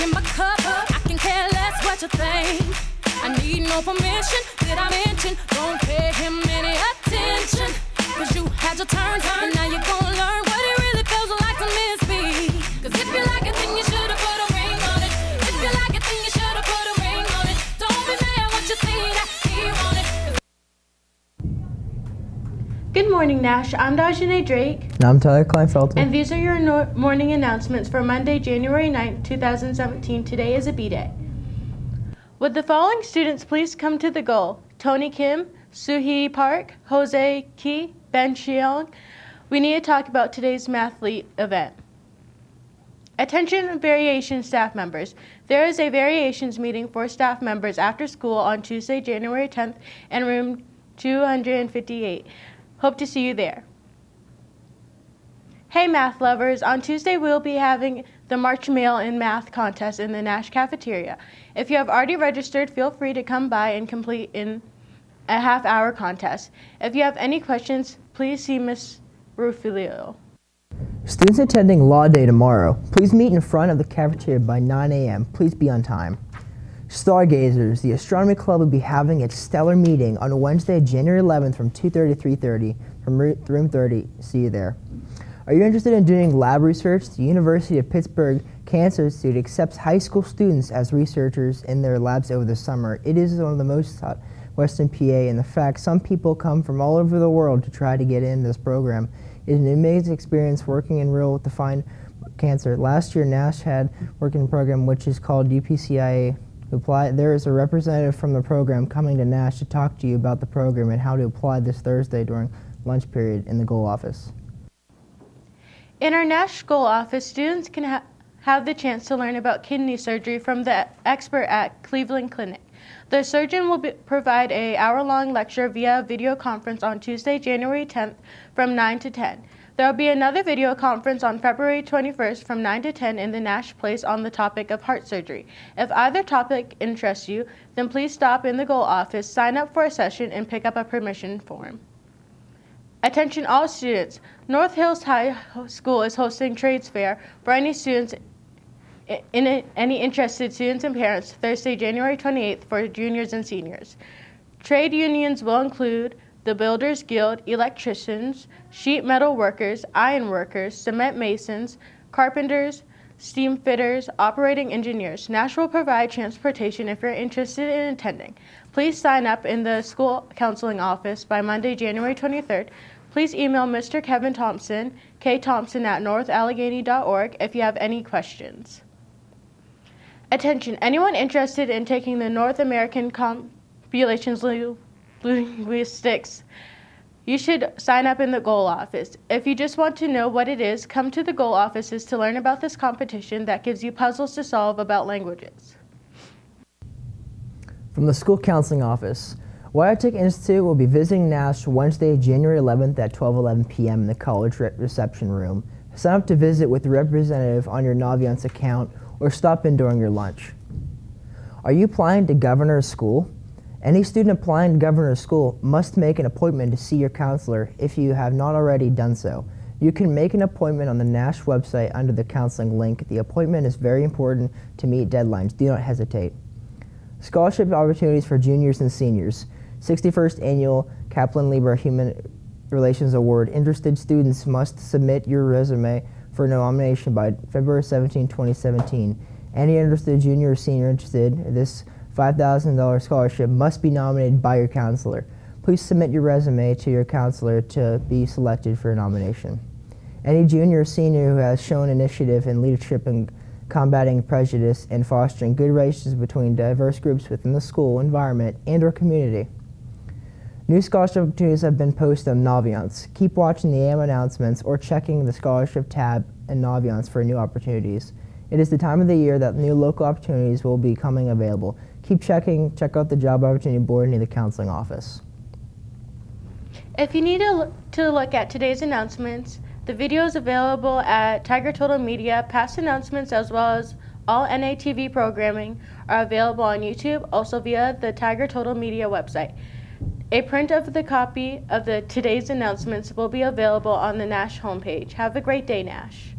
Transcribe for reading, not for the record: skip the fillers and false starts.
drink in my cup. I can care less what you think. I need no permission. Did I mention? Don't pay him any attention. Cause you had your turn, and now you're gonna learn what it really feels like to miss me. Cause if you like it, then you should've put a ring on it. If you like it, then you should've put a ring on it. Don't be mad what you see that he want it. Good morning, Nash. I'm Dajane Drake. And I'm Tyler Kleinfelter. And these are your morning announcements for Monday, January 9th, 2017. Today is a B-Day. Would the following students please come to the goal? Tony Kim, Suhee Park, Jose Key, Ben Xiong. We need to talk about today's Mathlete event. Attention variation staff members. There is a variations meeting for staff members after school on Tuesday, January 10th in room 258. Hope to see you there. Hey math lovers, on Tuesday we'll be having the March Mail in Math contest in the Nash cafeteria. If you have already registered, feel free to come by and complete in a half-hour contest. If you have any questions, please see Ms. Rufilio. Students attending Law Day tomorrow, please meet in front of the cafeteria by 9 a.m. Please be on time. Stargazers, the Astronomy Club will be having its stellar meeting on Wednesday, January 11th from 2:30 to 3:30 from room 30. See you there. Are you interested in doing lab research? The University of Pittsburgh Cancer Institute accepts high school students as researchers in their labs over the summer. It is one of the most taught Western PA, and in fact, some people come from all over the world to try to get in this program. It is an amazing experience working in real to find cancer. Last year, Nash had worked in a program which is called UPCIA. There is a representative from the program coming to Nash to talk to you about the program and how to apply this Thursday during lunch period in the Goal office. In our Nash School office, students can have the chance to learn about kidney surgery from the expert at Cleveland Clinic. The surgeon will provide an hour-long lecture via video conference on Tuesday, January 10th from 9 to 10. There will be another video conference on February 21st from 9 to 10 in the Nash Place on the topic of heart surgery. If either topic interests you, then please stop in the Goal office, sign up for a session, and pick up a permission form. Attention all students. North Hills High School is hosting Trades Fair for any students any interested students and parents Thursday, January 28th for juniors and seniors. Trade unions will include the Builders Guild, electricians, sheet metal workers, iron workers, cement masons, carpenters, steam fitters, operating engineers. Nash will provide transportation if you're interested in attending. Please sign up in the school counseling office by Monday, January 23rd. Please email Mr. Kevin Thompson, ktompson@northallegheny.org if you have any questions. Attention, anyone interested in taking the North American Populations Linguistics, you should sign up in the Goal office. If you just want to know what it is, come to the Goal offices to learn about this competition that gives you puzzles to solve about languages. From the school counseling office, Wyotek Institute will be visiting Nash Wednesday, January 11th at 12:11 p.m. in the college reception room. Sign up to visit with a representative on your Naviance account or stop in during your lunch. Are you applying to governor's school? Any student applying to governor's school must make an appointment to see your counselor if you have not already done so. You can make an appointment on the Nash website under the counseling link. The appointment is very important to meet deadlines. Do not hesitate. Scholarship opportunities for juniors and seniors. 61st Annual Kaplan Lieber Human Relations Award. Interested students must submit your resume for nomination by February 17, 2017. Any interested junior or senior interested in this $5,000 scholarship must be nominated by your counselor. Please submit your resume to your counselor to be selected for a nomination. Any junior or senior who has shown initiative and leadership in combating prejudice and fostering good relations between diverse groups within the school environment and our community. New scholarship opportunities have been posted on Naviance. Keep watching the AM announcements or checking the scholarship tab in Naviance for new opportunities. It is the time of the year that new local opportunities will be coming available. Keep checking, check out the job opportunity board near the counseling office. If you need to look at today's announcements, the video is available at Tiger Total Media. Past announcements as well as all NATV programming are available on YouTube, also via the Tiger Total Media website. A print of the copy of today's announcements will be available on the Nash homepage. Have a great day, Nash.